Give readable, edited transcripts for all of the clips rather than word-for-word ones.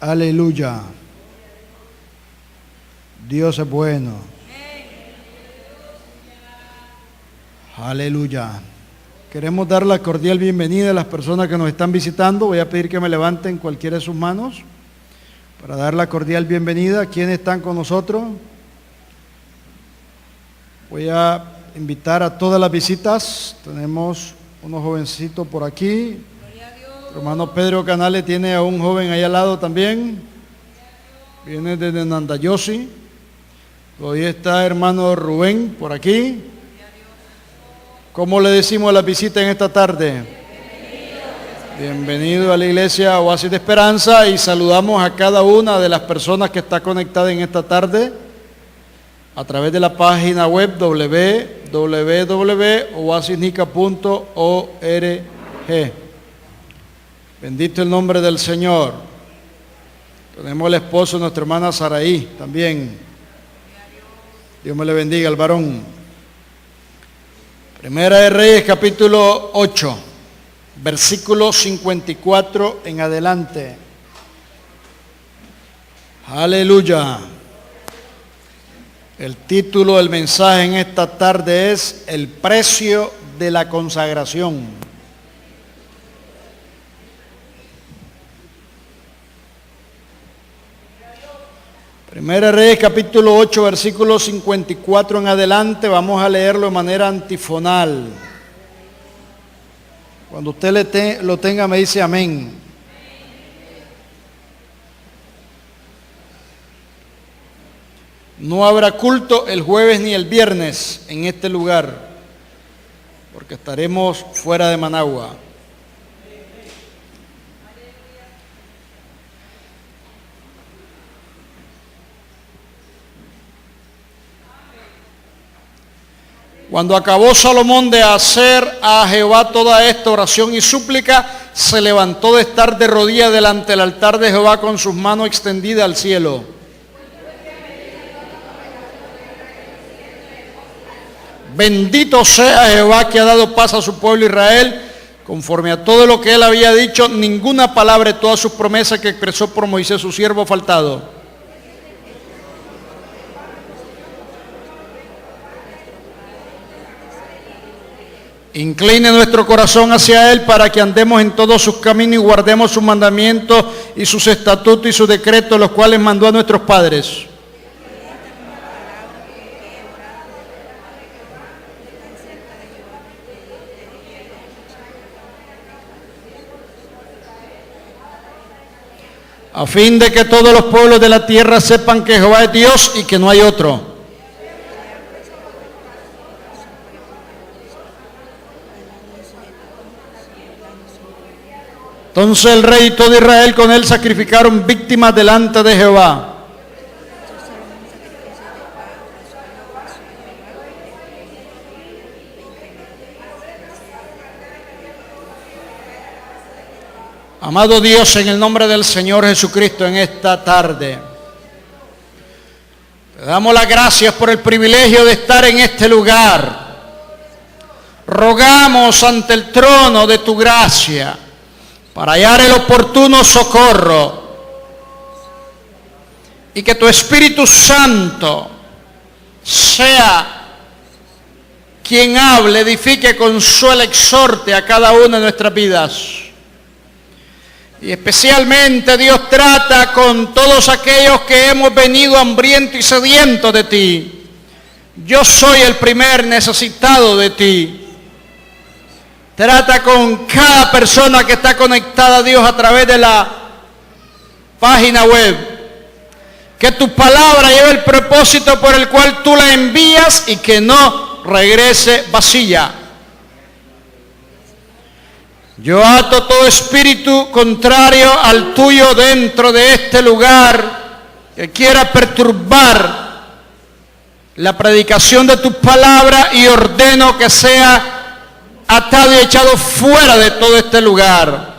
Aleluya. Dios es bueno. Aleluya. Queremos dar la cordial bienvenida a las personas que nos están visitando. Voy a pedir que me levanten cualquiera de sus manos para dar la cordial bienvenida. ¿Quiénes están con nosotros? Voy a invitar a todas las visitas. Tenemos unos jovencitos por aquí. El hermano Pedro Canales tiene a un joven ahí al lado también. Viene desde Nandayosi. Hoy está hermano Rubén por aquí. ¿Cómo le decimos a la visita en esta tarde? Bienvenido a la iglesia Oasis de Esperanza, y saludamos a cada una de las personas que está conectada en esta tarde a través de la página web www.oasisnica.org. Bendito el nombre del Señor. Tenemos el esposo de nuestra hermana Saraí también. Dios me le bendiga al varón. Primera de Reyes, capítulo 8, versículo 54 en adelante. Aleluya. El título del mensaje en esta tarde es El precio de la consagración. Primera de Reyes, capítulo 8, versículo 54 en adelante. Vamos a leerlo de manera antifonal. Cuando usted lo tenga, me dice amén. No habrá culto el jueves ni el viernes en este lugar, porque estaremos fuera de Managua. Cuando acabó Salomón de hacer a Jehová toda esta oración y súplica, se levantó de estar de rodillas delante del altar de Jehová con sus manos extendidas al cielo. Bendito sea Jehová, que ha dado paz a su pueblo Israel, conforme a todo lo que él había dicho. Ninguna palabra de todas sus promesas que expresó por Moisés su siervo ha faltado. Incline nuestro corazón hacia Él para que andemos en todos sus caminos y guardemos sus mandamientos y sus estatutos y sus decretos, los cuales mandó a nuestros padres. A fin de que todos los pueblos de la tierra sepan que Jehová es Dios y que no hay otro. Entonces el rey y todo Israel con él sacrificaron víctimas delante de Jehová. Amado Dios, en el nombre del Señor Jesucristo, en esta tarde, te damos las gracias por el privilegio de estar en este lugar. Rogamos ante el trono de tu gracia para hallar el oportuno socorro, y que tu Espíritu Santo sea quien hable, edifique, consuele, exhorte a cada una de nuestras vidas. Y especialmente, Dios, trata con todos aquellos que hemos venido hambrientos y sedientos de ti. Yo soy el primer necesitado de ti. Trata con cada persona que está conectada, Dios, a través de la página web. Que tu palabra lleve el propósito por el cual tú la envías y que no regrese vacía. Yo ato todo espíritu contrario al tuyo dentro de este lugar que quiera perturbar la predicación de tu palabra, y ordeno que sea atado y echado fuera de todo este lugar.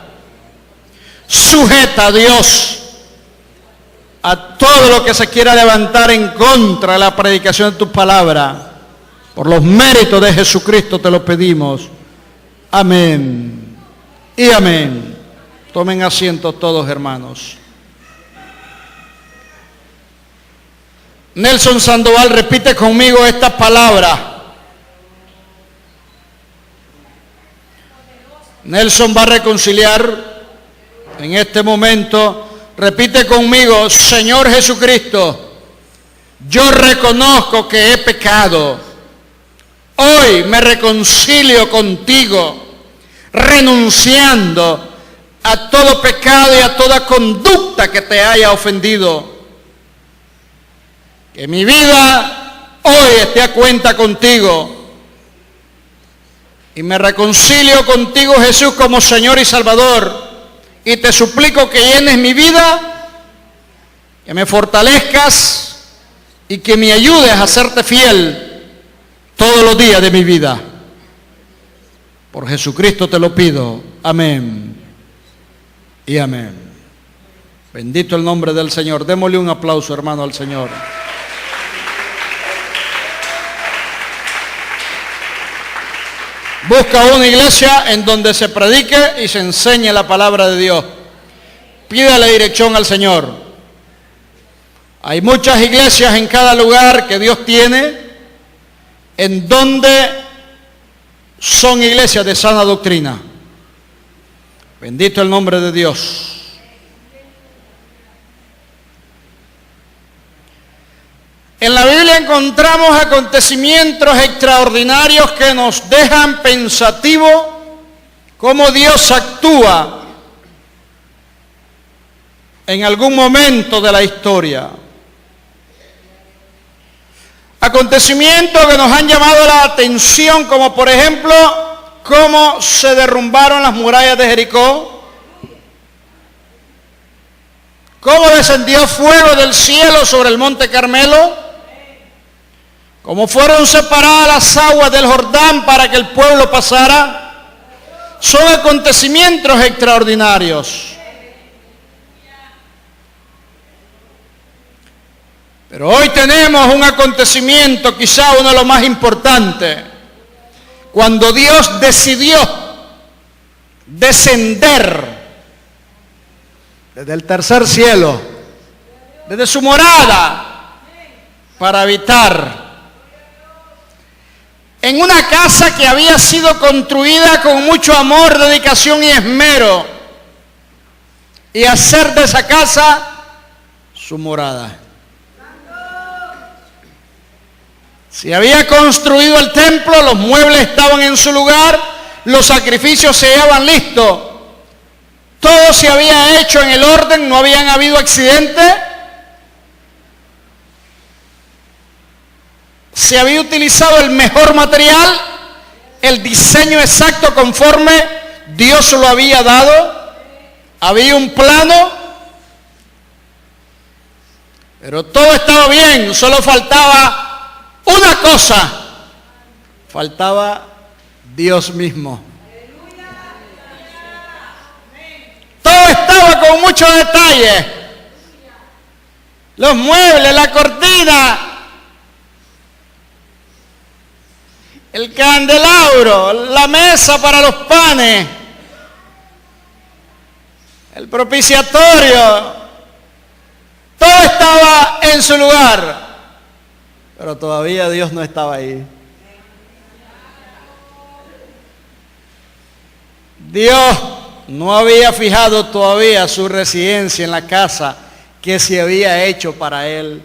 Sujeta, Dios, a todo lo que se quiera levantar en contra de la predicación de tu palabra. Por los méritos de Jesucristo te lo pedimos. Amén y amén. Tomen asiento todos, hermanos. Nelson Sandoval repite conmigo estas palabras. Nelson va a reconciliar en este momento. Repite conmigo: Señor Jesucristo, yo reconozco que he pecado. Hoy me reconcilio contigo, renunciando a todo pecado y a toda conducta que te haya ofendido. Que mi vida hoy esté a cuenta contigo. Y me reconcilio contigo, Jesús, como Señor y Salvador. Y te suplico que llenes mi vida, que me fortalezcas y que me ayudes a serte fiel todos los días de mi vida. Por Jesucristo te lo pido. Amén y amén. Bendito el nombre del Señor. Démosle un aplauso, hermano, al Señor. Busca una iglesia en donde se predique y se enseñe la palabra de Dios. Pídale dirección al Señor. Hay muchas iglesias en cada lugar que Dios tiene, en donde son iglesias de sana doctrina. Bendito el nombre de Dios. En la Biblia encontramos acontecimientos extraordinarios que nos dejan pensativos cómo Dios actúa en algún momento de la historia. Acontecimientos que nos han llamado la atención, como por ejemplo, cómo se derrumbaron las murallas de Jericó, cómo descendió fuego del cielo sobre el monte Carmelo, cómo fueron separadas las aguas del Jordán para que el pueblo pasara. Son acontecimientos extraordinarios. Pero hoy tenemos un acontecimiento, quizá uno de los más importantes, cuando Dios decidió descender desde el tercer cielo, desde su morada, para habitar en una casa que había sido construida con mucho amor, dedicación y esmero, y hacer de esa casa su morada. Se había construido el templo, los muebles estaban en su lugar, los sacrificios se hallaban listos, todo se había hecho en el orden, no habían habido accidentes. Se había utilizado el mejor material, el diseño exacto conforme Dios lo había dado, había un plano, pero todo estaba bien, solo faltaba una cosa, faltaba Dios mismo. Todo estaba con mucho detalle, los muebles, la cortina, el candelabro, la mesa para los panes, el propiciatorio, todo estaba en su lugar, pero todavía Dios no estaba ahí. Dios no había fijado todavía su residencia en la casa que se había hecho para Él.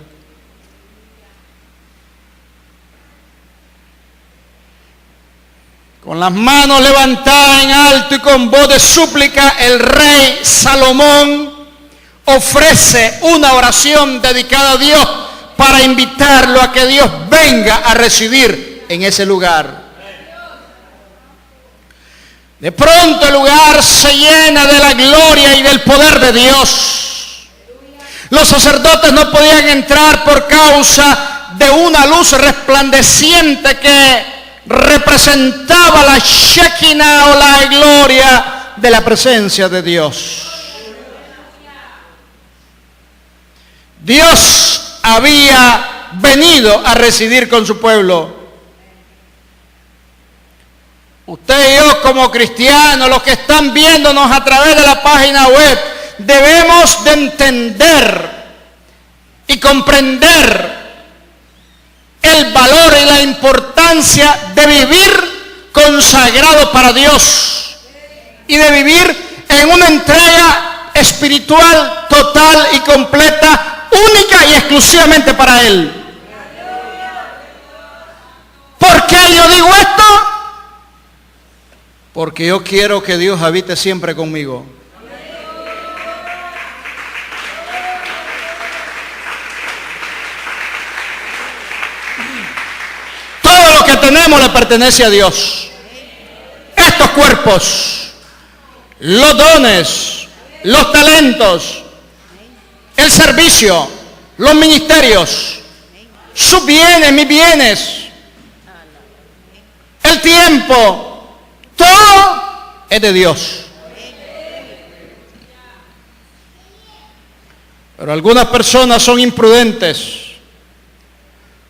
Con las manos levantadas en alto y con voz de súplica, el rey Salomón ofrece una oración dedicada a Dios para invitarlo a que Dios venga a residir en ese lugar. De pronto el lugar se llena de la gloria y del poder de Dios. Los sacerdotes no podían entrar por causa de una luz resplandeciente que representaba la Shekinah o la gloria de la presencia de Dios. Dios había venido a residir con su pueblo. Usted y yo como cristianos, los que están viéndonos a través de la página web, debemos de entender y comprender importancia de vivir consagrado para Dios y de vivir en una entrega espiritual total y completa, única y exclusivamente para Él. ¿Por qué yo digo esto? Porque yo quiero que Dios habite siempre conmigo. Todo lo que tenemos le pertenece a Dios. Estos cuerpos, los dones, los talentos, el servicio, los ministerios, sus bienes, mis bienes, el tiempo, todo es de Dios. Pero algunas personas son imprudentes.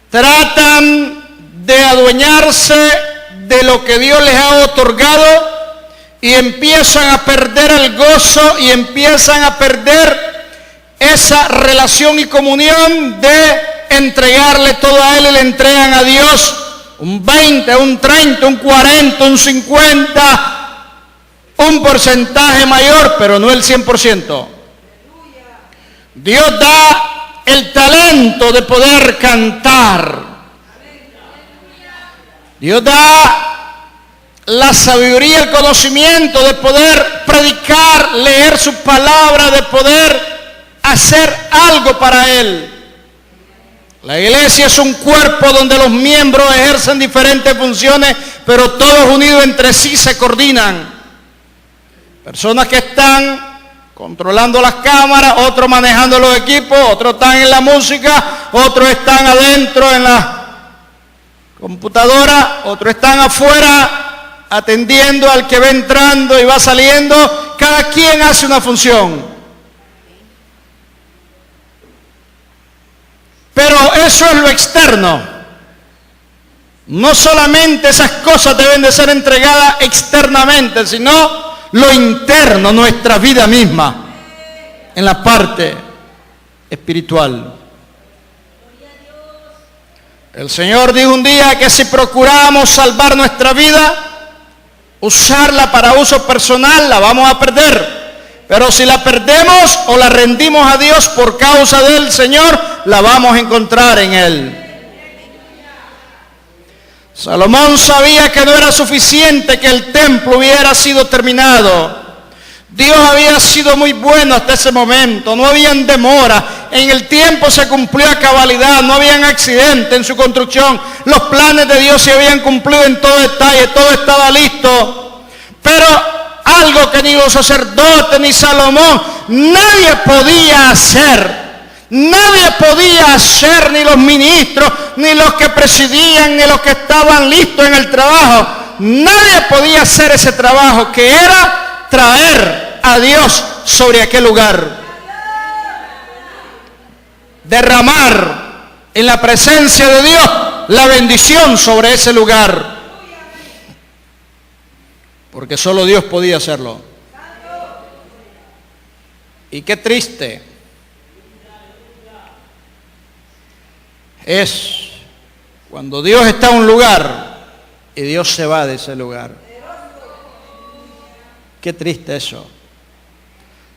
Tratan de adueñarse de lo que Dios les ha otorgado y empiezan a perder el gozo y empiezan a perder esa relación y comunión de entregarle todo a Él y le entregan a Dios un 20, un 30, un 40, un 50, un porcentaje mayor, pero no el 100%. Dios da el talento de poder cantar. Dios da la sabiduría, el conocimiento de poder predicar, leer su palabra, de poder hacer algo para Él. La iglesia es un cuerpo donde los miembros ejercen diferentes funciones, pero todos unidos entre sí se coordinan. Personas que están controlando las cámaras, otros manejando los equipos, otros están en la música, otros están adentro en la computadora, otros están afuera atendiendo al que va entrando y va saliendo. Cada quien hace una función. Pero eso es lo externo. No solamente esas cosas deben de ser entregadas externamente, sino lo interno, nuestra vida misma, en la parte espiritual. El Señor dijo un día que si procuramos salvar nuestra vida, usarla para uso personal, la vamos a perder. Pero si la perdemos o la rendimos a Dios por causa del Señor, la vamos a encontrar en Él. Salomón sabía que no era suficiente que el templo hubiera sido terminado. Dios había sido muy bueno hasta ese momento, no habían demora, en el tiempo se cumplió a cabalidad, no habían accidente en su construcción, los planes de Dios se habían cumplido en todo detalle, todo estaba listo. Pero algo que ni los sacerdotes ni Salomón, nadie podía hacer, ni los ministros, ni los que presidían, ni los que estaban listos en el trabajo, nadie podía hacer ese trabajo que era traer a Dios sobre aquel lugar, derramar en la presencia de Dios la bendición sobre ese lugar, porque solo Dios podía hacerlo. Y qué triste es cuando Dios está en un lugar y Dios se va de ese lugar. Qué triste eso.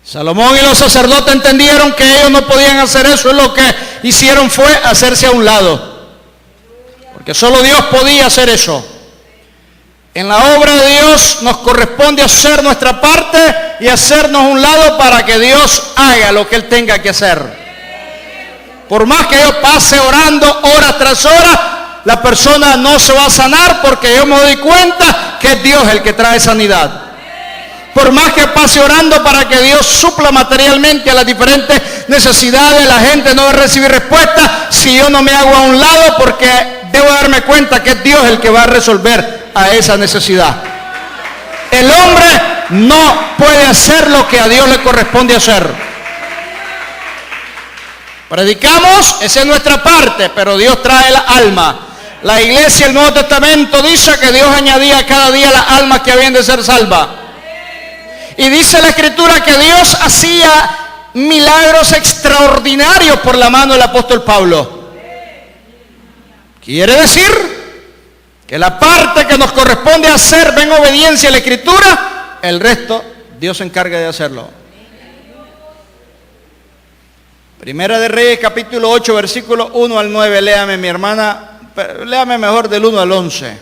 Salomón y los sacerdotes entendieron que ellos no podían hacer eso, y lo que hicieron fue hacerse a un lado, porque solo Dios podía hacer eso. En la obra de Dios nos corresponde hacer nuestra parte y hacernos a un lado para que Dios haga lo que Él tenga que hacer. Por más que yo pase orando hora tras hora, la persona no se va a sanar, porque yo me doy cuenta que es Dios el que trae sanidad. Por más que pase orando para que Dios supla materialmente a las diferentes necesidades, la gente no va a recibir respuesta si yo no me hago a un lado, porque debo darme cuenta que es Dios el que va a resolver a esa necesidad. El hombre no puede hacer lo que a Dios le corresponde hacer. Predicamos, esa es nuestra parte, pero Dios trae la alma. La iglesia del Nuevo Testamento dice que Dios añadía cada día las almas que habían de ser salvas. Y dice la Escritura que Dios hacía milagros extraordinarios por la mano del apóstol Pablo. Quiere decir Que la parte que nos corresponde hacer va en obediencia a la Escritura, el resto Dios se encarga de hacerlo. Primera de Reyes, capítulo 8, versículo 1 al 9. Léame, mi hermana, léame mejor del 1 al 11.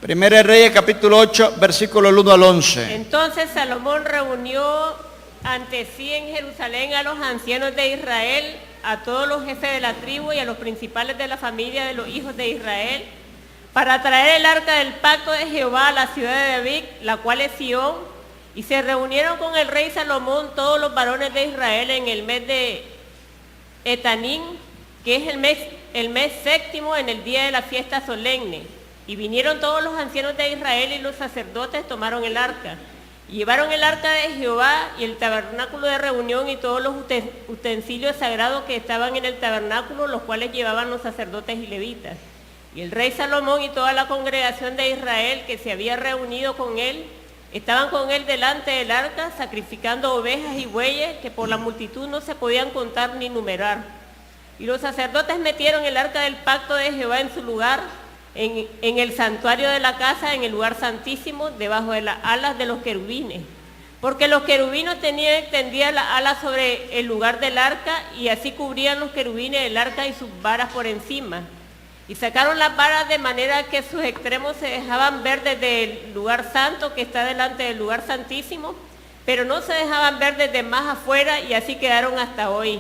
Primera de Reyes, capítulo 8, versículo 1 al 11. Entonces Salomón reunió ante sí en Jerusalén a los ancianos de Israel, a todos los jefes de la tribu y a los principales de la familia de los hijos de Israel, para traer el arca del pacto de Jehová a la ciudad de David, la cual es Sión. Y se reunieron con el rey Salomón todos los varones de Israel en el mes de Etanín, que es el mes séptimo, en el día de la fiesta solemne. Y vinieron todos los ancianos de Israel y los sacerdotes tomaron el arca. Y llevaron el arca de Jehová y el tabernáculo de reunión y todos los utensilios sagrados que estaban en el tabernáculo, los cuales llevaban los sacerdotes y levitas. Y el rey Salomón y toda la congregación de Israel que se había reunido con él, estaban con él delante del arca, sacrificando ovejas y bueyes que por la multitud no se podían contar ni numerar. Y los sacerdotes metieron el arca del pacto de Jehová en su lugar, en el santuario de la casa, en el lugar santísimo, debajo de las alas de los querubines. Porque los querubines tenían extendidas las alas sobre el lugar del arca, y así cubrían los querubines el arca y sus varas por encima. Y sacaron las varas de manera que sus extremos se dejaban ver desde el lugar santo que está delante del lugar santísimo, pero no se dejaban ver desde más afuera, y así quedaron hasta hoy.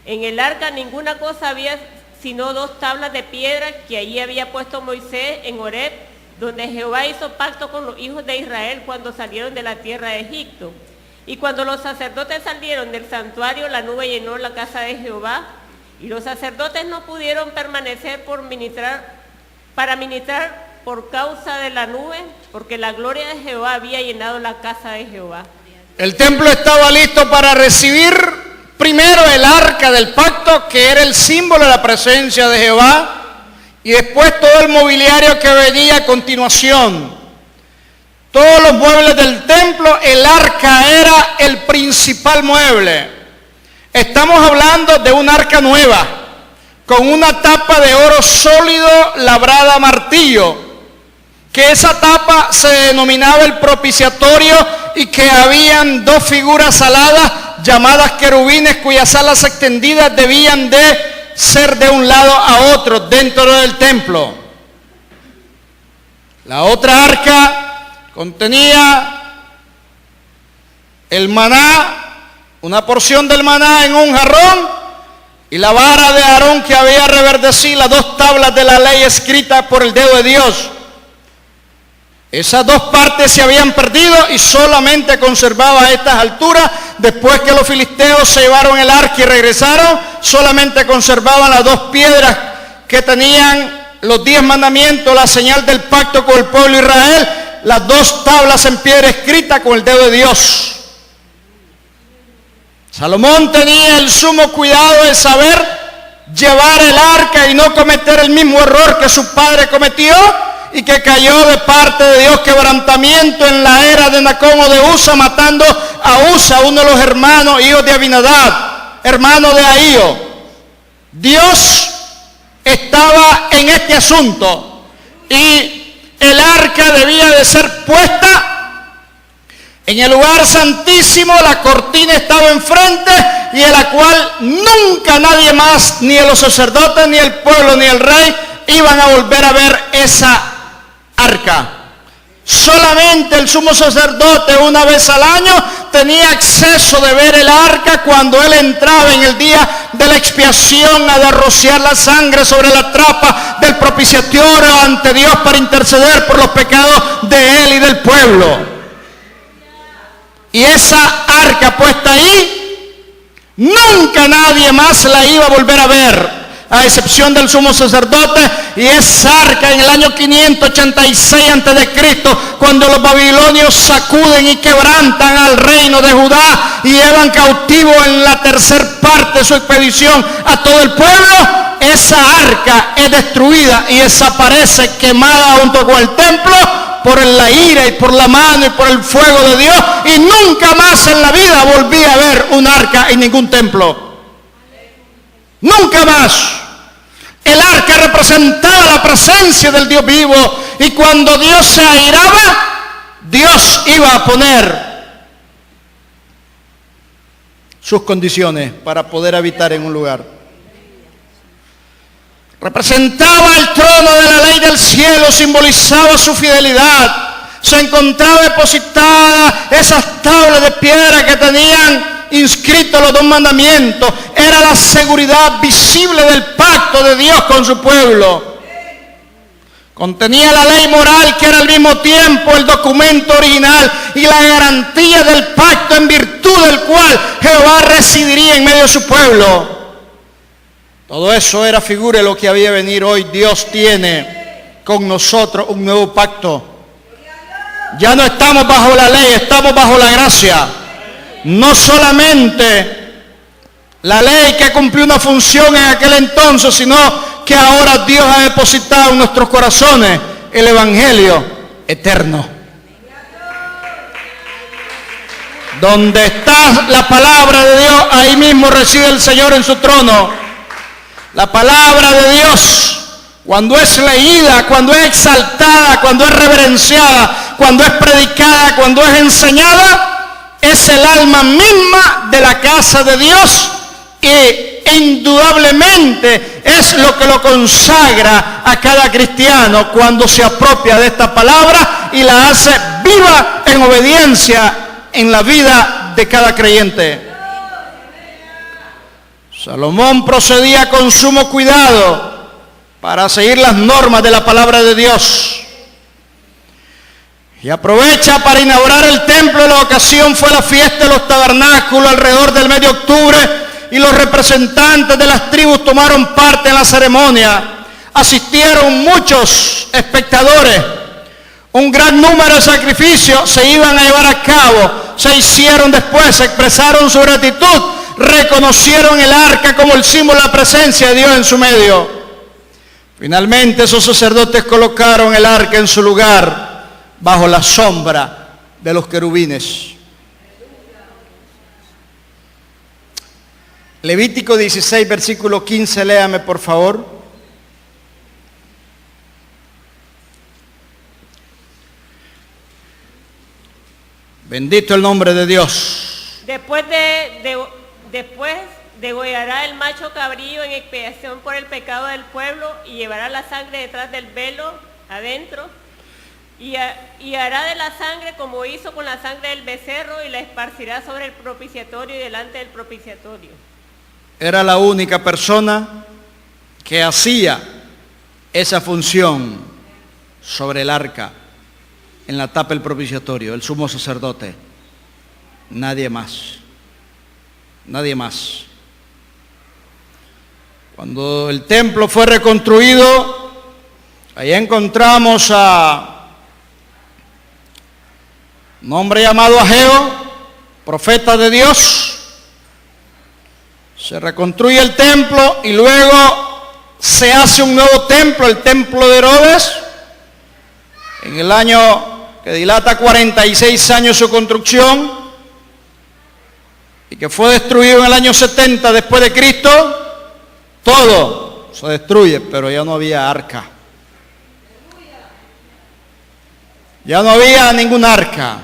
En el arca ninguna cosa había sino 2 tablas de piedra que allí había puesto Moisés en Horeb, donde Jehová hizo pacto con los hijos de Israel cuando salieron de la tierra de Egipto. Y cuando los sacerdotes salieron del santuario, la nube llenó la casa de Jehová, y los sacerdotes no pudieron permanecer para ministrar por causa de la nube, porque la gloria de Jehová había llenado la casa de Jehová. El templo estaba listo para recibir primero el arca del pacto, que era el símbolo de la presencia de Jehová, y después todo el mobiliario que venía a continuación. Todos los muebles del templo, el arca era el principal mueble. Estamos hablando de un arca nueva, con una tapa de oro sólido labrada a martillo, que esa tapa se denominaba el propiciatorio, y que habían 2 figuras aladas llamadas querubines, cuyas alas extendidas debían de ser de un lado a otro dentro del templo. La otra arca contenía el maná, una porción del maná en un jarrón, y la vara de Aarón que había reverdecido, las 2 tablas de la ley escritas por el dedo de Dios. Esas 2 partes se habían perdido y solamente conservaba a estas alturas, después que los filisteos se llevaron el arca y regresaron, solamente conservaban las 2 piedras que tenían los 10 mandamientos, la señal del pacto con el pueblo de Israel, las 2 tablas en piedra escritas con el dedo de Dios. Salomón tenía el sumo cuidado de saber llevar el arca y no cometer el mismo error que su padre cometió, y que cayó de parte de Dios quebrantamiento en la era de Nacón o de Usa, matando a Usa, uno de los hermanos, hijos de Abinadab, hermano de Ahío. Dios estaba en este asunto, y el arca debía de ser puesta en el lugar santísimo. La cortina estaba enfrente, y en la cual nunca nadie más, ni los sacerdotes, ni el pueblo, ni el rey, iban a volver a ver esa arca. Solamente el sumo sacerdote una vez al año tenía acceso de ver el arca cuando él entraba en el día de la expiación a rociar la sangre sobre la trapa del propiciatorio ante Dios para interceder por los pecados de él y del pueblo. Y esa arca puesta ahí, nunca nadie más la iba a volver a ver, a excepción del sumo sacerdote. Y esa arca en el año 586 a.C., cuando los babilonios sacuden y quebrantan al reino de Judá y llevan cautivo en la 3ª parte de su expedición a todo el pueblo, esa arca es destruida y desaparece, quemada junto con el templo por la ira y por la mano y por el fuego de Dios, y nunca más en la vida volví a ver un arca en ningún templo. Nunca más. El el arca representaba la presencia del Dios vivo, y cuando Dios se airaba, Dios iba a poner sus condiciones para poder habitar en un lugar. Representaba el trono de la ley del cielo, simbolizaba su fidelidad. Se encontraba depositada esas tablas de piedra que tenían inscritos los 2 mandamientos. Era la seguridad visible del pacto de Dios con su pueblo. Contenía la ley moral, que era al mismo tiempo el documento original y la garantía del pacto en virtud del cual Jehová residiría en medio de su pueblo. Todo eso era figura de lo que había de venir. Hoy Dios tiene con nosotros un nuevo pacto. Ya no estamos bajo la ley, estamos bajo la gracia. No solamente la ley que cumplió una función en aquel entonces, sino que ahora Dios ha depositado en nuestros corazones el Evangelio eterno. Donde está la palabra de Dios, ahí mismo reside el Señor en su trono. La palabra de Dios, cuando es leída, cuando es exaltada, cuando es reverenciada, cuando es predicada, cuando es enseñada, es el alma misma de la casa de Dios, y indudablemente es lo que lo consagra a cada cristiano cuando se apropia de esta palabra y la hace viva en obediencia en la vida de cada creyente. Salomón procedía con sumo cuidado para seguir las normas de la palabra de Dios. Y aprovecha para inaugurar el templo. La ocasión fue la fiesta de los tabernáculos alrededor del mes de octubre, y los representantes de las tribus tomaron parte en la ceremonia. Asistieron muchos espectadores. Un gran número de sacrificios se iban a llevar a cabo. Se hicieron después, se expresaron su gratitud, reconocieron el arca como el símbolo de la presencia de Dios en su medio. Finalmente esos sacerdotes colocaron el arca en su lugar, bajo la sombra de los querubines. Levítico 16, versículo 15, léame por favor. Bendito el nombre de Dios. Después degollará el macho cabrío en expiación por el pecado del pueblo, y llevará la sangre detrás del velo adentro, y hará de la sangre como hizo con la sangre del becerro, y la esparcirá sobre el propiciatorio y delante del propiciatorio. Era la única persona que hacía esa función sobre el arca, en la tapa del propiciatorio, el sumo sacerdote. Nadie más. Nadie más. Cuando el templo fue reconstruido, ahí encontramos a un hombre llamado Ageo, profeta de Dios. Se reconstruye el templo y luego se hace un nuevo templo, el templo de Herodes, en el año que dilata 46 años su construcción, y que fue destruido en el año 70 después de Cristo. Todo se destruye, pero ya no había arca. Ya no había ningún arca.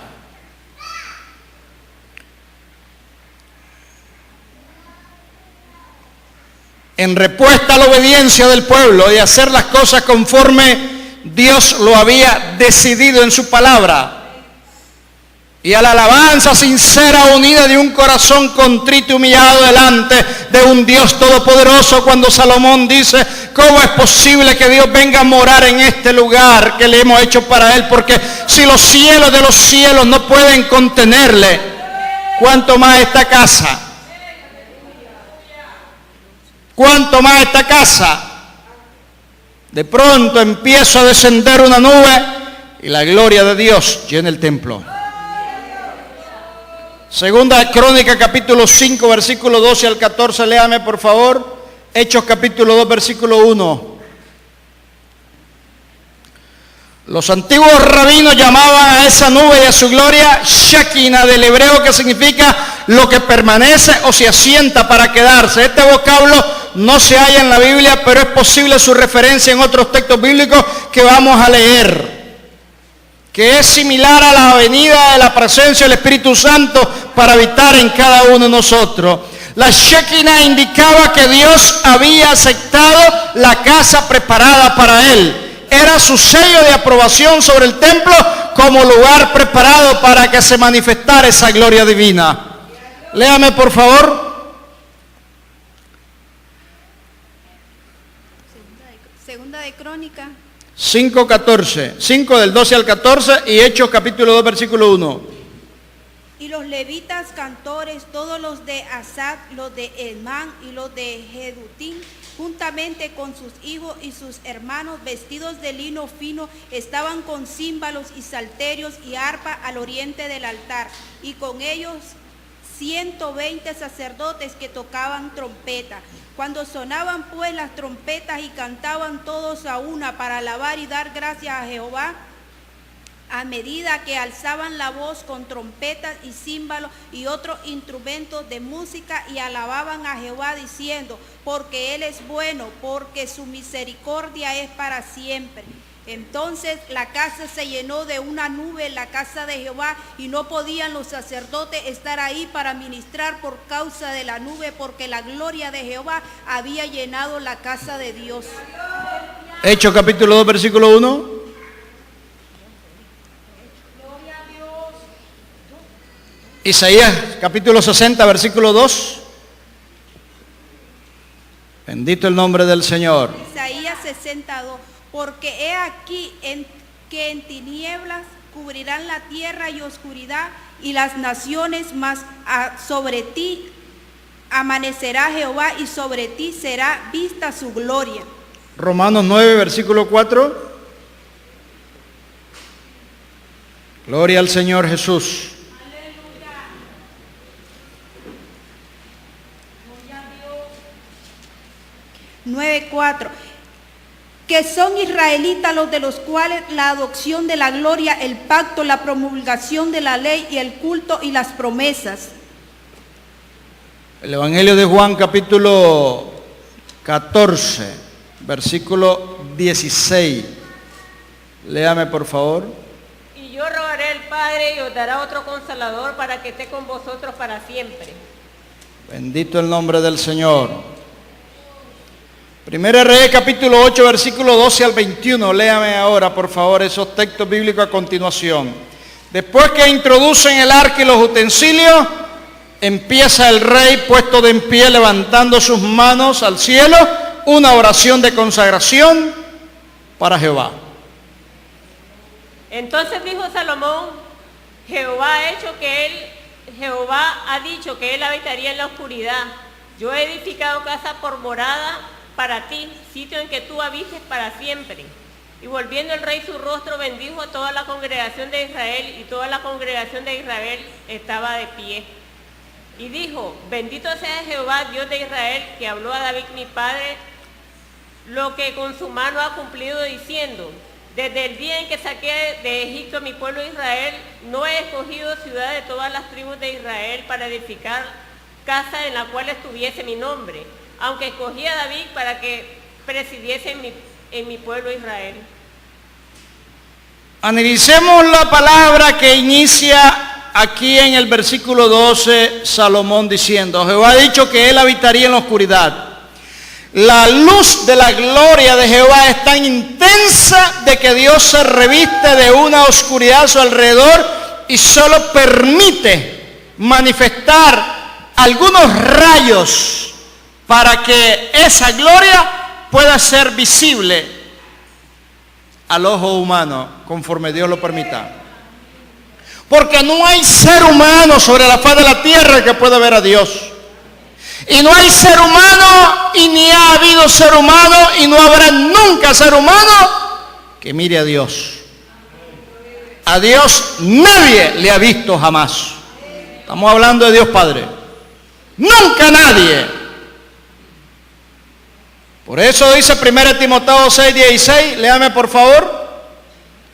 En respuesta a la obediencia del pueblo de hacer las cosas conforme Dios lo había decidido en su palabra, y a la alabanza sincera unida de un corazón contrito y humillado delante de un Dios todopoderoso, cuando Salomón dice: ¿cómo es posible que Dios venga a morar en este lugar que le hemos hecho para Él? Porque si los cielos de los cielos no pueden contenerle, ¿cuánto más esta casa? ¿Cuánto más esta casa? De pronto empieza a descender una nube y la gloria de Dios llena el templo. Segunda Crónica capítulo 5 versículo 12 al 14, léame por favor. Hechos capítulo 2 versículo 1. Los antiguos rabinos llamaban a esa nube y a su gloria Shekinah, del hebreo, que significa lo que permanece o se asienta para quedarse. Este vocablo no se halla en la Biblia, pero es posible su referencia en otros textos bíblicos que vamos a leer, que es similar a la venida de la presencia del Espíritu Santo para habitar en cada uno de nosotros. La Shekinah indicaba que Dios había aceptado la casa preparada para él. Era su sello de aprobación sobre el templo como lugar preparado para que se manifestara esa gloria divina. Léame, por favor. Segunda de Crónica 5:14, 5 del 12 al 14 y Hechos capítulo 2 versículo 1. Y los levitas cantores, todos los de Asaf, los de Emán y los de Jedutín, juntamente con sus hijos y sus hermanos, vestidos de lino fino, estaban con címbalos y salterios y arpa al oriente del altar, y con ellos 120 sacerdotes que tocaban trompeta. Cuando sonaban pues las trompetas y cantaban todos a una para alabar y dar gracias a Jehová, a medida que alzaban la voz con trompetas y címbalos y otros instrumentos de música, y alababan a Jehová diciendo, porque Él es bueno, porque su misericordia es para siempre. Entonces la casa se llenó de una nube en la casa de Jehová, y no podían los sacerdotes estar ahí para ministrar por causa de la nube, porque la gloria de Jehová había llenado la casa de Dios. Hechos capítulo 2 versículo 1. Isaías capítulo 60 versículo 2. Bendito el nombre del Señor. Isaías 62. Porque he aquí que en tinieblas cubrirán la tierra y oscuridad, y las naciones, mas sobre ti amanecerá Jehová, y sobre ti será vista su gloria. Romanos 9 versículo 4. Gloria al Señor Jesús. 9:4, que son israelitas los de los cuales la adopción de la gloria, el pacto, la promulgación de la ley y el culto y las promesas. El Evangelio de Juan capítulo 14, versículo 16. Léame por favor. Y yo rogaré al Padre y os dará otro consolador para que esté con vosotros para siempre. Bendito el nombre del Señor. Primera Reyes capítulo 8 versículo 12 al 21, léame ahora por favor esos textos bíblicos a continuación. Después que introducen el arca y los utensilios, empieza el rey puesto de en pie, levantando sus manos al cielo, una oración de consagración para Jehová. Entonces dijo Salomón, Jehová ha dicho que él habitaría en la oscuridad. Yo he edificado casa por morada para ti, sitio en que tú habites para siempre. Y volviendo el rey su rostro, bendijo a toda la congregación de Israel, y toda la congregación de Israel estaba de pie. Y dijo, bendito sea Jehová, Dios de Israel, que habló a David mi padre, lo que con su mano ha cumplido, diciendo, desde el día en que saqué de Egipto a mi pueblo Israel, no he escogido ciudad de todas las tribus de Israel para edificar casa en la cual estuviese mi nombre, aunque escogí a David para que presidiese en mi pueblo Israel. Analicemos la palabra que inicia aquí en el versículo 12, Salomón diciendo, Jehová ha dicho que él habitaría en la oscuridad. La luz de la gloria de Jehová es tan intensa de que Dios se reviste de una oscuridad a su alrededor y solo permite manifestar algunos rayos para que esa gloria pueda ser visible al ojo humano, conforme Dios lo permita. Porque no hay ser humano sobre la faz de la tierra que pueda ver a Dios. Y no hay ser humano, y ni ha habido ser humano, y no habrá nunca ser humano que mire a Dios. A Dios nadie le ha visto jamás. Estamos hablando de Dios Padre. Nunca nadie. Por eso dice 1 Timoteo 6:16, léame por favor.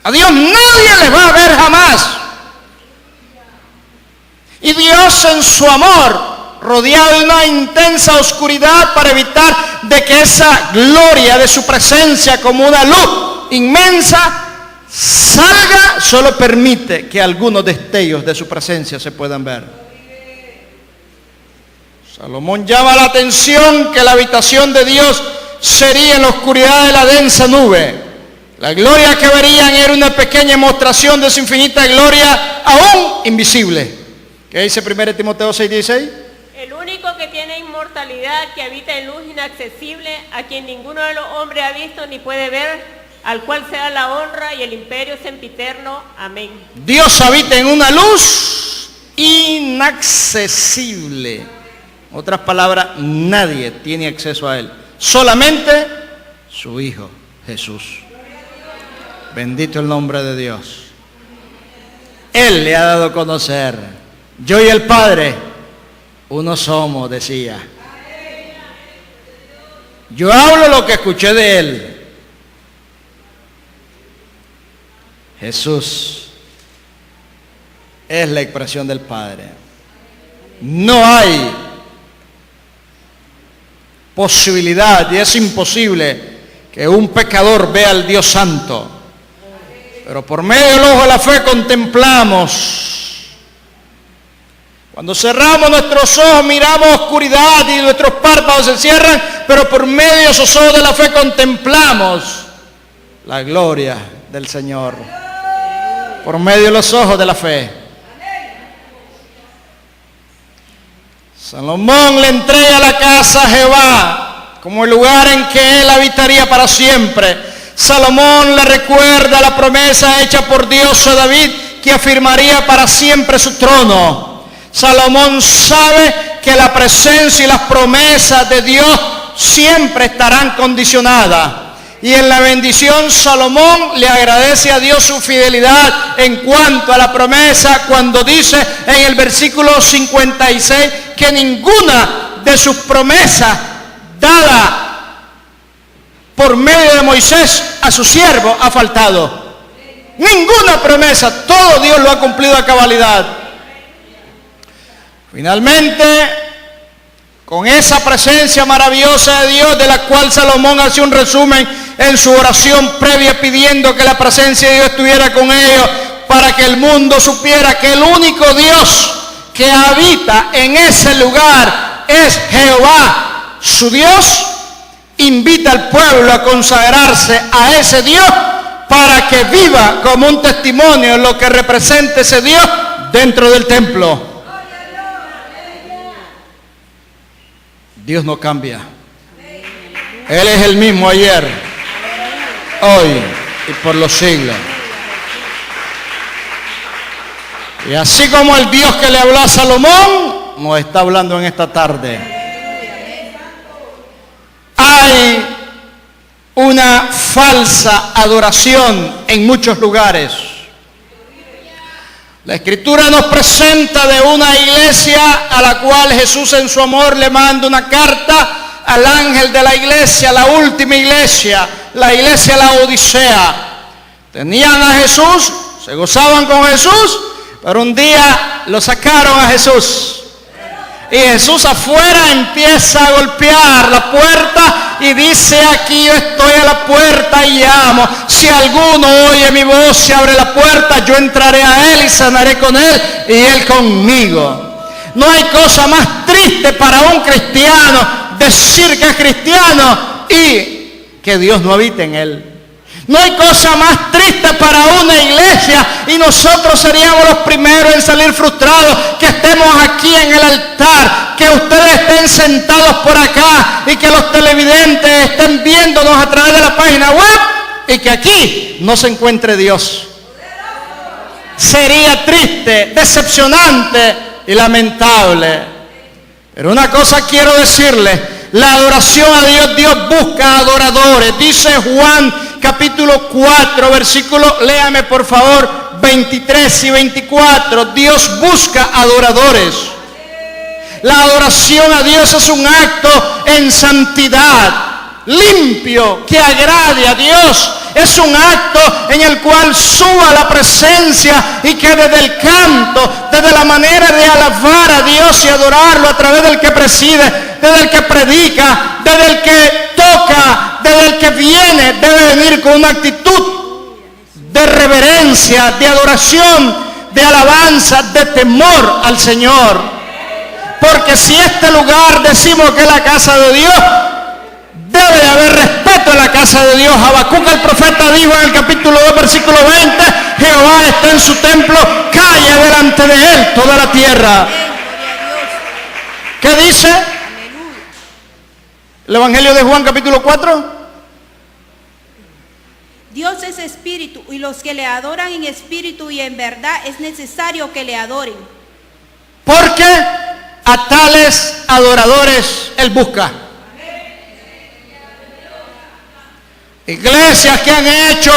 A Dios nadie le va a ver jamás. Y Dios en su amor, rodeado de una intensa oscuridad para evitar de que esa gloria de su presencia como una luz inmensa salga, solo permite que algunos destellos de su presencia se puedan ver. Salomón llama la atención que la habitación de Dios sería en la oscuridad de la densa nube. La gloria que verían era una pequeña demostración de su infinita gloria aún invisible. ¿Qué dice 1 Timoteo 6:16? El único que tiene inmortalidad, que habita en luz inaccesible, a quien ninguno de los hombres ha visto ni puede ver, al cual sea la honra y el imperio sempiterno. Amén. Dios habita en una luz inaccesible. Otras palabras, nadie tiene acceso a Él. Solamente su Hijo, Jesús. Bendito el nombre de Dios. Él le ha dado a conocer. Yo y el Padre, uno somos, decía. Yo hablo lo que escuché de Él. Jesús es la expresión del Padre. No hay posibilidad, y es imposible, que un pecador vea al Dios Santo. Pero por medio del ojo de la fe contemplamos. Cuando cerramos nuestros ojos miramos oscuridad y nuestros párpados se cierran, pero por medio de esos ojos de la fe contemplamos la gloria del Señor. Por medio de los ojos de la fe. Salomón le entrega la casa a Jehová como el lugar en que él habitaría para siempre. Salomón le recuerda la promesa hecha por Dios a David, que afirmaría para siempre su trono. Salomón sabe que la presencia y las promesas de Dios siempre estarán condicionadas. Y en la bendición Salomón le agradece a Dios su fidelidad en cuanto a la promesa cuando dice en el versículo 56 que ninguna de sus promesas dadas por medio de Moisés a su siervo ha faltado. Ninguna promesa, todo Dios lo ha cumplido a cabalidad. Finalmente, con esa presencia maravillosa de Dios, de la cual Salomón hace un resumen en su oración previa pidiendo que la presencia de Dios estuviera con ellos, para que el mundo supiera que el único Dios que habita en ese lugar es Jehová, su Dios, invita al pueblo a consagrarse a ese Dios para que viva como un testimonio en lo que representa ese Dios dentro del templo. Dios no cambia. Él es el mismo ayer, hoy y por los siglos. Y así como el Dios que le habló a Salomón, nos está hablando en esta tarde. Hay una falsa adoración en muchos lugares. La Escritura nos presenta de una iglesia a la cual Jesús en su amor le manda una carta al ángel de la iglesia, la última iglesia, la iglesia de la Odisea. Tenían a Jesús, se gozaban con Jesús, pero un día lo sacaron a Jesús. Y Jesús afuera empieza a golpear la puerta y dice: aquí yo estoy a la puerta y llamo. Si alguno oye mi voz, se abre la puerta, yo entraré a él y sanaré con él y él conmigo. No hay cosa más triste para un cristiano decir que es cristiano y que Dios no habita en él. No hay cosa más triste para una iglesia, y nosotros seríamos los primeros en salir frustrados, que estemos aquí en el altar, que ustedes estén sentados por acá y que los televidentes estén viéndonos a través de la página web y que aquí no se encuentre Dios. Sería triste, decepcionante y lamentable. Pero una cosa quiero decirles: la adoración a Dios, Dios busca adoradores. Dice Juan capítulo 4, versículo, léame por favor, 23 y 24. Dios busca adoradores. La adoración a Dios es un acto en santidad. limpio, que agrade a Dios. Es un acto en el cual suba la presencia y que desde el canto, desde la manera de alabar a Dios y adorarlo a través del que preside, desde el que predica, desde el que toca, desde el que viene, debe venir con una actitud de reverencia, de adoración, de alabanza, de temor al Señor. Porque si este lugar decimos que es la casa de Dios, debe de haber respeto en la casa de Dios. Habacuc el profeta dijo en el capítulo 2, versículo 20, Jehová está en su templo, calla delante de él toda la tierra. ¿Qué dice? El Evangelio de Juan, capítulo 4. Dios es espíritu, y los que le adoran en espíritu y en verdad es necesario que le adoren. Porque a tales adoradores Él busca. Iglesias que han hecho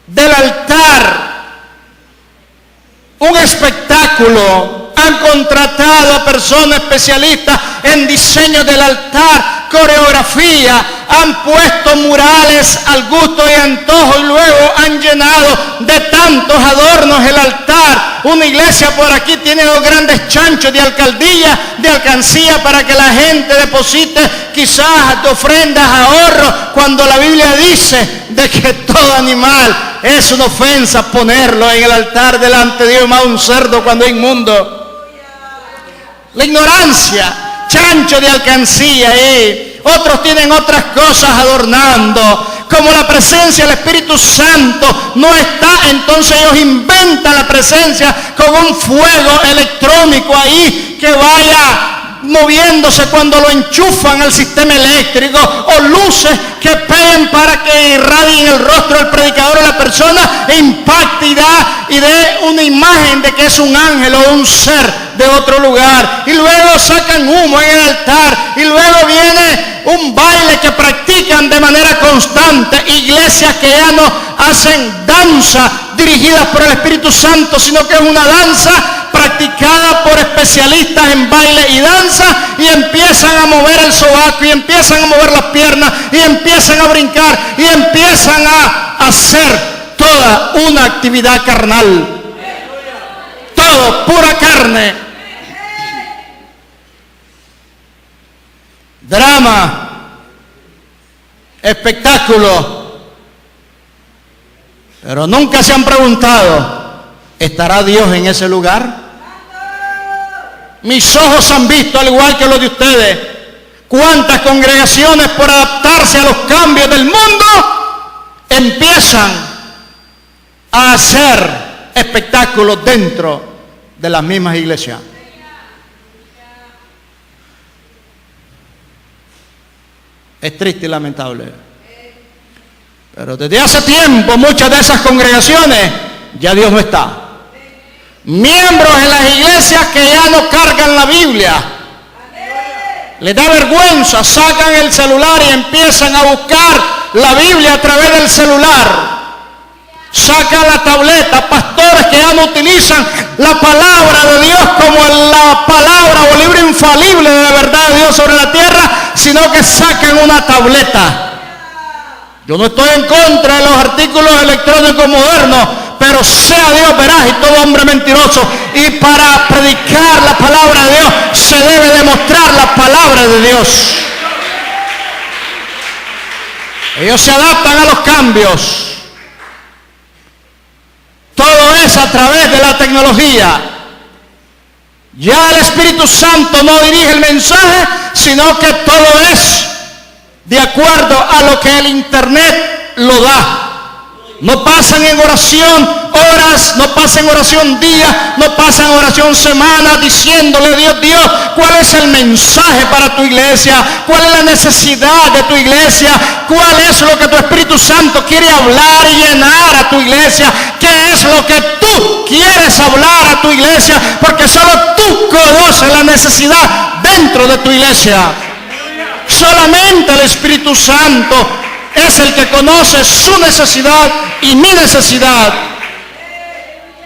del altar un espectáculo, han contratado a personas especialistas en diseño del altar, coreografía, han puesto murales al gusto y antojo y luego han llenado de tantos adornos el altar. Una iglesia por aquí tiene 2 grandes chanchos de alcaldía, de alcancía, para que la gente deposite quizás de ofrendas, ahorros, cuando la Biblia dice de que todo animal es una ofensa ponerlo en el altar delante de Dios, más un cerdo cuando es inmundo. La ignorancia, chancho de alcancía, otros tienen otras cosas adornando. Como la presencia del Espíritu Santo no está, entonces ellos inventan la presencia con un fuego electrónico ahí que vaya moviéndose cuando lo enchufan al sistema eléctrico, o luces que peguen para que irradien el rostro del predicador o la persona e impacte y dé una imagen de que es un ángel o un ser de otro lugar. Y luego sacan humo en el altar y luego viene un baile que practican de manera constante. Iglesias que ya no hacen danza dirigidas por el Espíritu Santo, sino que es una danza practicada por especialistas en baile y danza, y empiezan a mover el sobaco y empiezan a mover las piernas y empiezan a brincar y empiezan a hacer toda una actividad carnal. Todo pura carne. Drama, espectáculo. Pero nunca se han preguntado, ¿estará Dios en ese lugar? Mis ojos han visto, al igual que los de ustedes, cuántas congregaciones, por adaptarse a los cambios del mundo, empiezan a hacer espectáculos dentro de las mismas iglesias. Es triste y lamentable. Pero desde hace tiempo muchas de esas congregaciones ya Dios no está. Miembros en las iglesias que ya no cargan la Biblia. Les da vergüenza, sacan el celular y empiezan a buscar la Biblia a través del celular. Sacan la tableta, pastores que ya no utilizan la palabra de Dios como la palabra o libro infalible de la verdad de Dios sobre la tierra, sino que sacan una tableta. Yo no estoy en contra de los artículos electrónicos modernos, pero sea Dios veraz y todo hombre mentiroso. Y para predicar la palabra de Dios se debe demostrar la palabra de Dios. Ellos se adaptan a los cambios. Todo es a través de la tecnología. Ya el Espíritu Santo no dirige el mensaje, sino que todo es de acuerdo a lo que el Internet lo da. No pasan en oración horas, no pasan en oración días, no pasan en oración semanas diciéndole Dios, ¿cuál es el mensaje para tu iglesia? ¿Cuál es la necesidad de tu iglesia? ¿Cuál es lo que tu Espíritu Santo quiere hablar y llenar a tu iglesia? ¿Qué es lo que tú quieres hablar a tu iglesia? Porque solo tú conoces la necesidad dentro de tu iglesia. Solamente el Espíritu Santo es el que conoce su necesidad y mi necesidad.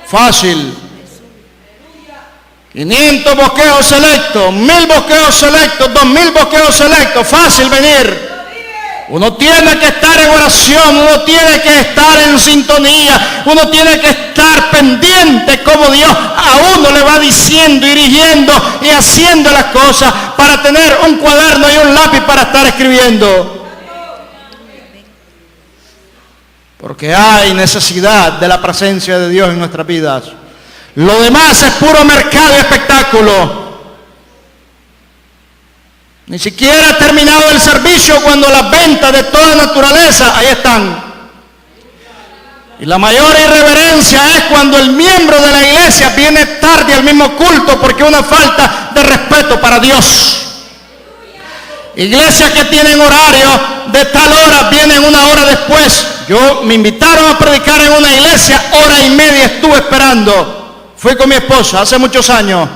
Fácil. 500 bosquejos selectos, 1000 bosquejos selectos, 2000 bosquejos selectos. Fácil venir. Uno tiene que estar en oración, uno tiene que estar en sintonía, uno tiene que estar pendiente como Dios a uno le va diciendo, dirigiendo y haciendo las cosas para tener un cuaderno y un lápiz para estar escribiendo. Porque hay necesidad de la presencia de Dios en nuestras vidas. Lo demás es puro mercado y espectáculo. Ni siquiera ha terminado el servicio cuando las ventas de toda naturaleza ahí están. Y la mayor irreverencia es cuando el miembro de la iglesia viene tarde al mismo culto porque es una falta de respeto para Dios. Iglesias que tienen horario de tal hora vienen una hora después. Me invitaron a predicar en una iglesia, hora y media estuve esperando. Fui con mi esposa hace muchos años.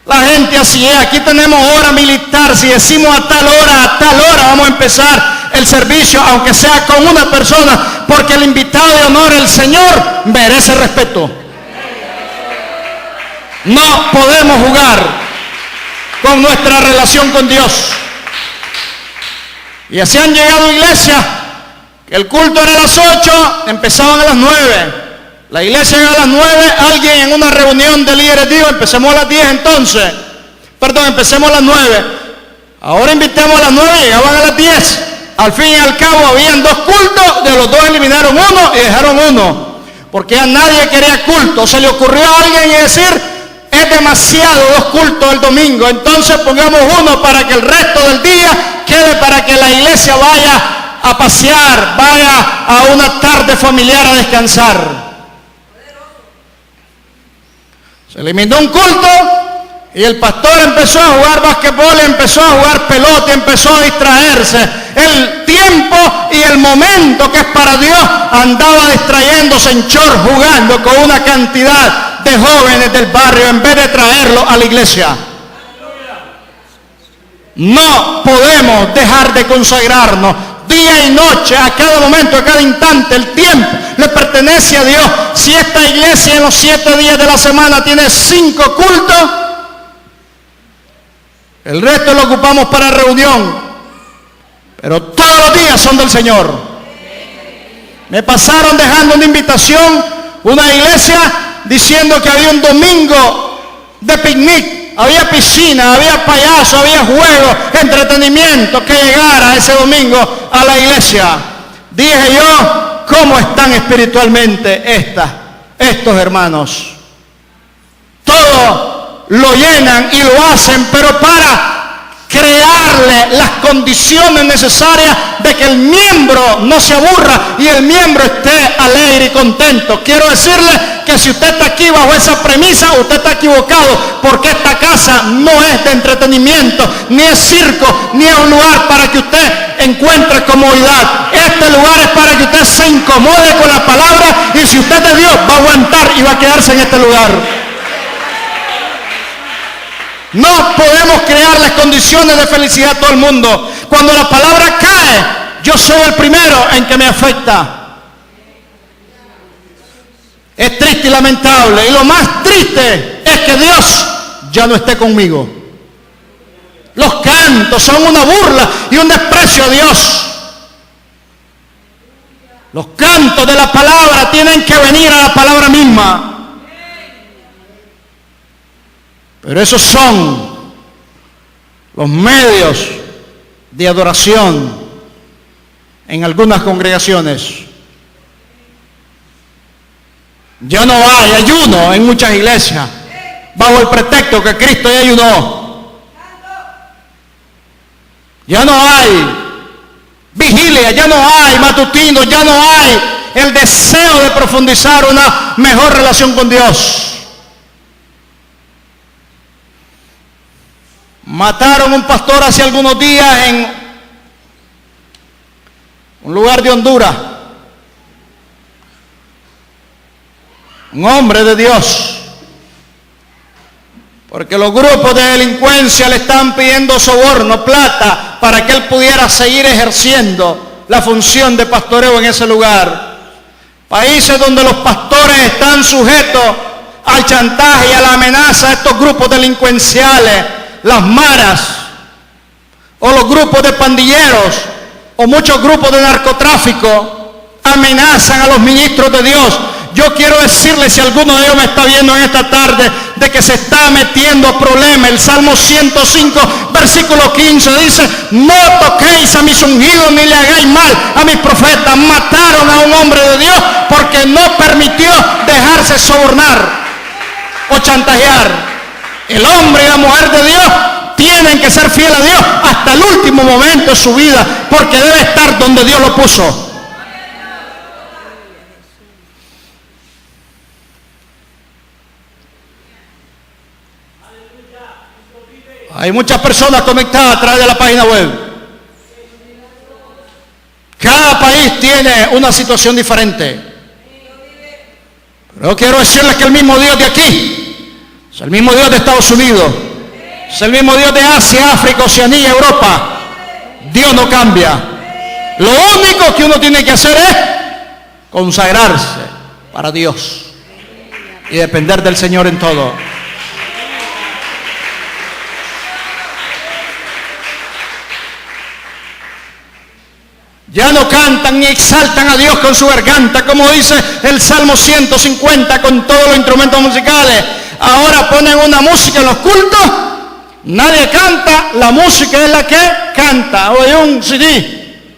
La gente así es, aquí tenemos hora militar, si decimos a tal hora vamos a empezar el servicio, aunque sea con una persona, porque el invitado de honor, el Señor, merece respeto. No podemos jugar con nuestra relación con Dios. Y así han llegado iglesias, que el culto era a las 8, empezaban a las 9. La iglesia llega a las 9, alguien en una reunión de líderes dijo, empecemos a las 10 entonces. Empecemos a las 9. Ahora invitemos a las 9 y llegaban a las 10. Al fin y al cabo habían dos cultos, de los dos eliminaron uno y dejaron uno. Porque a nadie quería culto. Se le ocurrió a alguien y decir, es demasiado dos cultos el domingo. Entonces pongamos uno para que el resto del día quede para que la iglesia vaya a pasear, vaya a una tarde familiar a descansar. Se eliminó un culto y el pastor empezó a jugar basquetbol, empezó a jugar pelota, empezó a distraerse. El tiempo y el momento que es para Dios andaba distrayéndose en short jugando con una cantidad de jóvenes del barrio en vez de traerlo a la iglesia. No podemos dejar de consagrarnos día y noche, a cada momento, a cada instante. El tiempo le pertenece a Dios. Si esta iglesia en los 7 días de la semana tiene 5 cultos, el resto lo ocupamos para reunión, pero todos los días son del Señor. Me pasaron dejando una invitación, una iglesia, diciendo que había un domingo de picnic. Había piscina, había payaso, había juegos, entretenimiento, que llegara ese domingo a la iglesia. Dije yo, ¿cómo están espiritualmente estos hermanos? Todo lo llenan y lo hacen, pero para crearle las condiciones necesarias de que el miembro no se aburra y el miembro esté alegre y contento. Quiero decirle que si usted está aquí bajo esa premisa, usted está equivocado, porque esta casa no es de entretenimiento, ni es circo, ni es un lugar para que usted encuentre comodidad. Este lugar es para que usted se incomode con la palabra, y si usted es de Dios va a aguantar y va a quedarse en este lugar. No podemos crear las condiciones de felicidad a todo el mundo. Cuando la palabra cae, yo soy el primero en que me afecta. Es triste y lamentable. Y lo más triste es que Dios ya no esté conmigo. Los cantos son una burla y un desprecio a Dios. Los cantos de la palabra tienen que venir a la palabra misma. Pero esos son los medios de adoración en algunas congregaciones. Ya no hay ayuno en muchas iglesias, bajo el pretexto que Cristo ya ayunó. Ya no hay vigilia, ya no hay matutino, ya no hay el deseo de profundizar una mejor relación con Dios. Mataron a un pastor hace algunos días en un lugar de Honduras. Un hombre de Dios. Porque los grupos de delincuencia le están pidiendo soborno, plata, para que él pudiera seguir ejerciendo la función de pastoreo en ese lugar. Países donde los pastores están sujetos al chantaje y a la amenaza de estos grupos delincuenciales, las maras o los grupos de pandilleros o muchos grupos de narcotráfico amenazan a los ministros de Dios. Yo quiero decirle, si alguno de ellos me está viendo en esta tarde, de que se está metiendo problemas. El Salmo 105, versículo 15 dice: no toquéis a mis ungidos ni le hagáis mal a mis profetas. Mataron a un hombre de Dios porque no permitió dejarse sobornar o chantajear. El hombre y la mujer de Dios tienen que ser fieles a Dios hasta el último momento de su vida, porque debe estar donde Dios lo puso. Hay muchas personas conectadas a través de la página web. Cada país tiene una situación diferente. Pero yo quiero decirles que el mismo Dios de aquí es el mismo Dios de Estados Unidos, es el mismo Dios de Asia, África, Oceanía, Europa. Dios no cambia. Lo único que uno tiene que hacer es consagrarse para Dios y depender del Señor en todo. Ya no cantan ni exaltan a Dios con su garganta, como dice el Salmo 150, con todos los instrumentos musicales. Ahora ponen una música en los cultos, nadie canta, la música es la que canta. O hay un CD.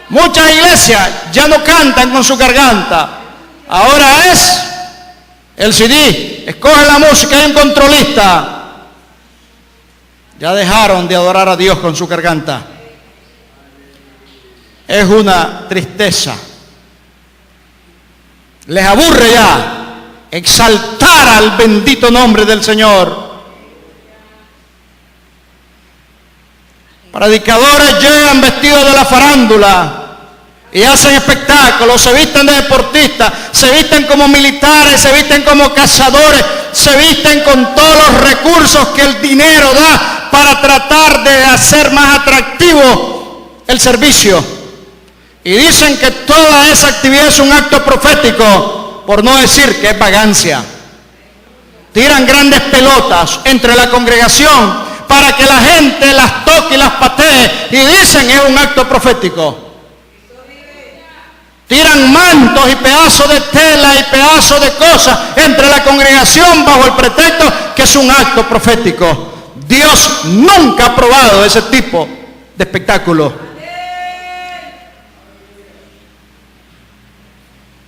Muchas iglesias ya no cantan con su garganta, ahora es el CD. Escoge la música, hay un controlista. Ya dejaron de adorar a Dios con su garganta. Es una tristeza. Les aburre ya exaltar al bendito nombre del Señor. Predicadores llegan vestidos de la farándula y hacen espectáculos, se visten de deportistas, se visten como militares, se visten como cazadores, se visten con todos los recursos que el dinero da para tratar de hacer más atractivo el servicio. Y dicen que toda esa actividad es un acto profético, por no decir que es vagancia. Tiran grandes pelotas entre la congregación para que la gente las toque y las patee, y dicen que es un acto profético. Tiran mantos y pedazos de tela y pedazos de cosas entre la congregación bajo el pretexto que es un acto profético. Dios nunca ha aprobado ese tipo de espectáculo.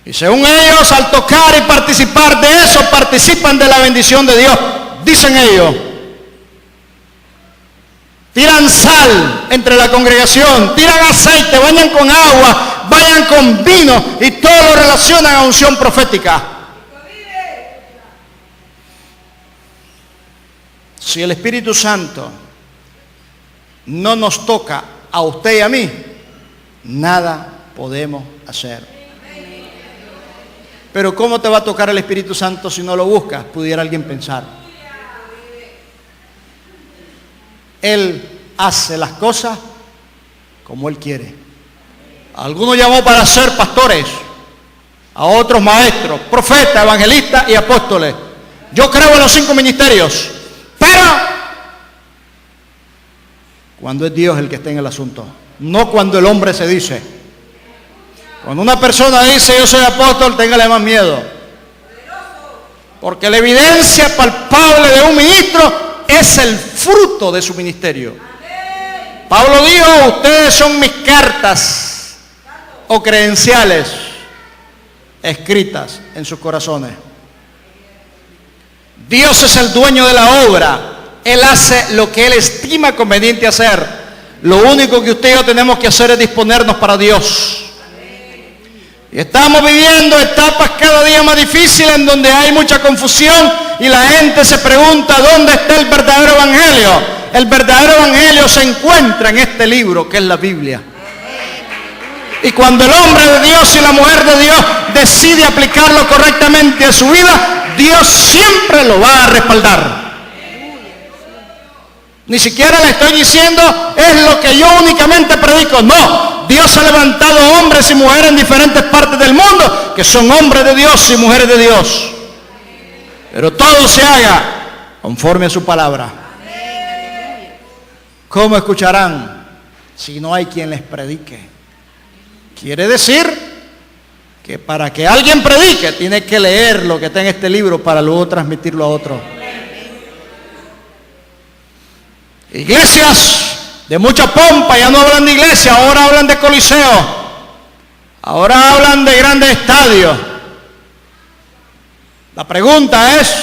Y según ellos, al tocar y participar de eso, participan de la bendición de Dios. Dicen ellos. Tiran sal entre la congregación, tiran aceite, vayan con agua, vayan con vino, y todo lo relacionan a unción profética. Si el Espíritu Santo no nos toca a usted y a mí, nada podemos hacer. Pero ¿cómo te va a tocar el Espíritu Santo si no lo buscas? Pudiera alguien pensar. Él hace las cosas como Él quiere. A algunos llamó para ser pastores, a otros maestros, profetas, evangelistas y apóstoles. Yo creo en los 5 ministerios, pero cuando es Dios el que está en el asunto, no cuando el hombre se dice. Cuando una persona dice yo soy apóstol, téngale más miedo. Porque la evidencia palpable de un ministro es el fruto de su ministerio. Pablo dijo, ustedes son mis cartas o credenciales escritas en sus corazones. Dios es el dueño de la obra. Él hace lo que Él estima conveniente hacer. Lo único que usted y yo tenemos que hacer es disponernos para Dios. Y estamos viviendo etapas cada día más difíciles en donde hay mucha confusión y la gente se pregunta dónde está el verdadero evangelio. El verdadero evangelio se encuentra en este libro que es la Biblia. Y cuando el hombre de Dios y la mujer de Dios decide aplicarlo correctamente a su vida, Dios siempre lo va a respaldar. Ni siquiera le estoy diciendo es lo que yo únicamente predico. No, Dios ha levantado hombres y mujeres en diferentes partes del mundo que son hombres de Dios y mujeres de Dios. Pero todo se haga conforme a su palabra. ¿Cómo escucharán si no hay quien les predique. Quiere decir que para que alguien predique, tiene que leer lo que está en este libro para luego transmitirlo a otros. Iglesias de mucha pompa ya no hablan de iglesia, ahora hablan de coliseo. Ahora hablan de grandes estadios. La pregunta es,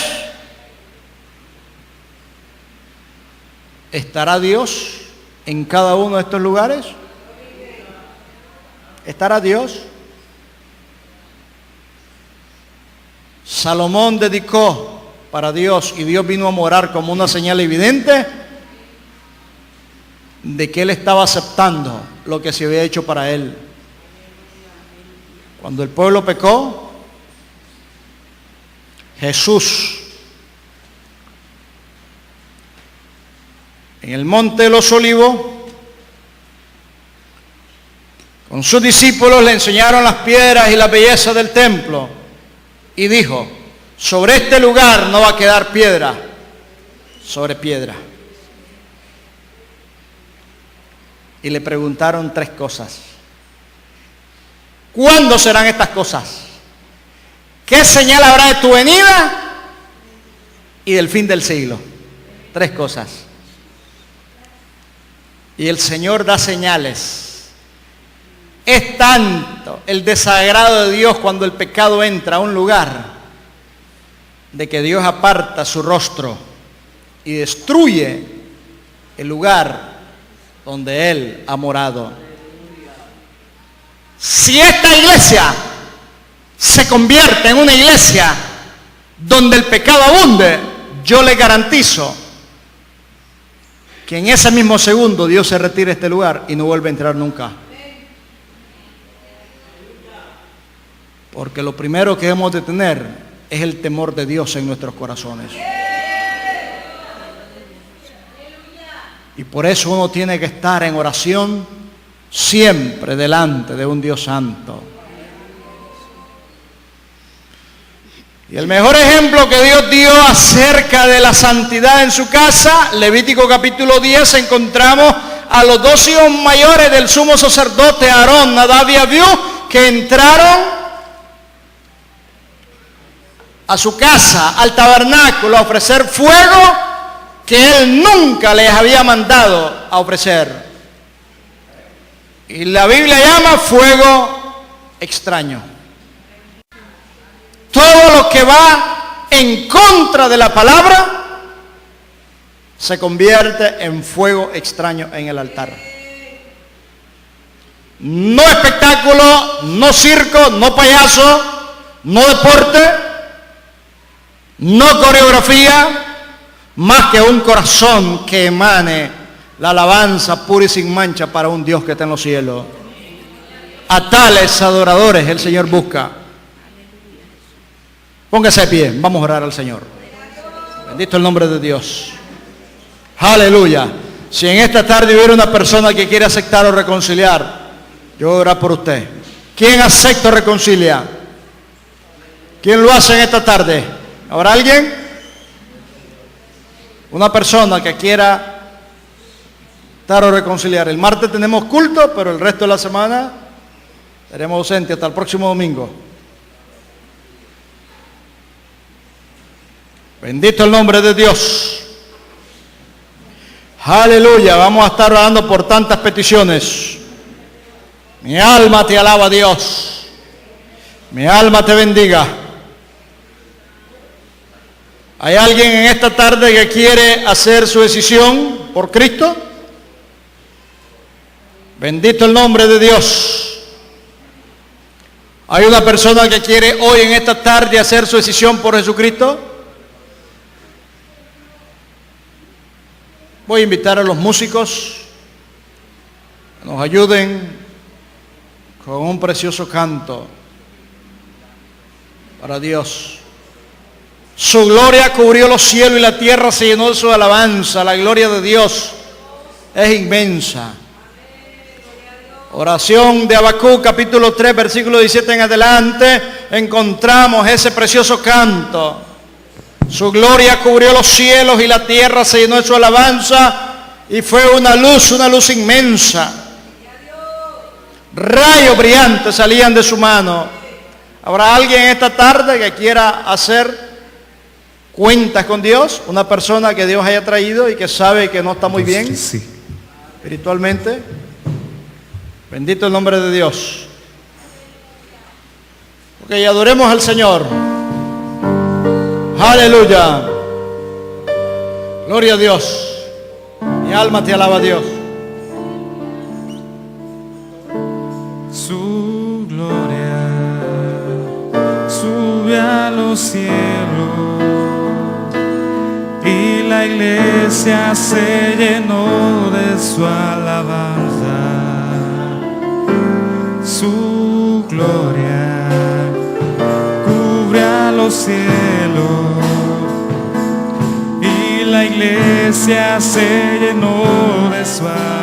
¿estará Dios en cada uno de estos lugares? ¿Estará Dios? Salomón dedicó para Dios y Dios vino a morar como una señal evidente de que él estaba aceptando lo que se había hecho para él. Cuando el pueblo pecó, Jesús en el monte de los Olivos con sus discípulos le enseñaron las piedras y la belleza del templo y dijo: sobre este lugar no va a quedar piedra sobre piedra. Y le preguntaron 3 cosas. ¿Cuándo serán estas cosas? ¿Qué señal habrá de tu venida y del fin del siglo? 3 cosas. Y el Señor da señales. Es tanto el desagrado de Dios cuando el pecado entra a un lugar, de que Dios aparta su rostro y destruye el lugar donde Él ha morado. Si esta iglesia se convierte en una iglesia donde el pecado abunde, yo le garantizo que en ese mismo segundo Dios se retira de este lugar y no vuelve a entrar nunca. Porque lo primero que hemos de tener es el temor de Dios en nuestros corazones. Y por eso uno tiene que estar en oración siempre delante de un Dios santo. Y el mejor ejemplo que Dios dio acerca de la santidad en su casa, Levítico capítulo 10, encontramos a los 2 hijos mayores del sumo sacerdote Aarón, Nadab y Abiú, que entraron a su casa, al tabernáculo, a ofrecer fuego que Él nunca les había mandado a ofrecer. Y la Biblia llama fuego extraño. Todo lo que va en contra de la palabra se convierte en fuego extraño en el altar. No espectáculo, no circo, no payaso, no deporte, no coreografía, más que un corazón que emane la alabanza pura y sin mancha para un Dios que está en los cielos. A tales adoradores el Señor busca. Póngase de pie, vamos a orar al Señor. Bendito el nombre de Dios. Aleluya. Si en esta tarde hubiera una persona que quiere aceptar o reconciliar, yo voy a orar por usted. ¿Quién acepta o reconcilia? ¿Quién lo hace en esta tarde? ¿Habrá alguien? Una persona que quiera aceptar o reconciliar. El martes tenemos culto, pero el resto de la semana estaremos ausentes hasta el próximo domingo. Bendito el nombre de Dios. Aleluya. Vamos a estar orando por tantas peticiones. Mi alma te alaba, Dios. Mi alma te bendiga. ¿Hay alguien en esta tarde que quiere hacer su decisión por Cristo? Bendito el nombre de Dios. ¿Hay una persona que quiere hoy en esta tarde hacer su decisión por Jesucristo? Voy a invitar a los músicos que nos ayuden con un precioso canto para Dios. Su gloria cubrió los cielos y la tierra se llenó de su alabanza. La gloria de Dios es inmensa. Oración de Habacuc, capítulo 3, versículo 17 en adelante, encontramos ese precioso canto. Su gloria cubrió los cielos y la tierra se llenó de su alabanza, y fue una luz inmensa. Rayos brillantes salían de su mano. ¿Habrá alguien esta tarde que quiera hacer cuentas con Dios? Una persona que Dios haya traído y que sabe que no está muy bien espiritualmente. Bendito el nombre de Dios. Ok, adoremos al Señor. Aleluya. Gloria a Dios. Mi alma te alaba a Dios. Su gloria sube a los cielos y la iglesia se llenó de su alabanza. Su gloria cubre a los cielos y la iglesia se llenó de su alabanza.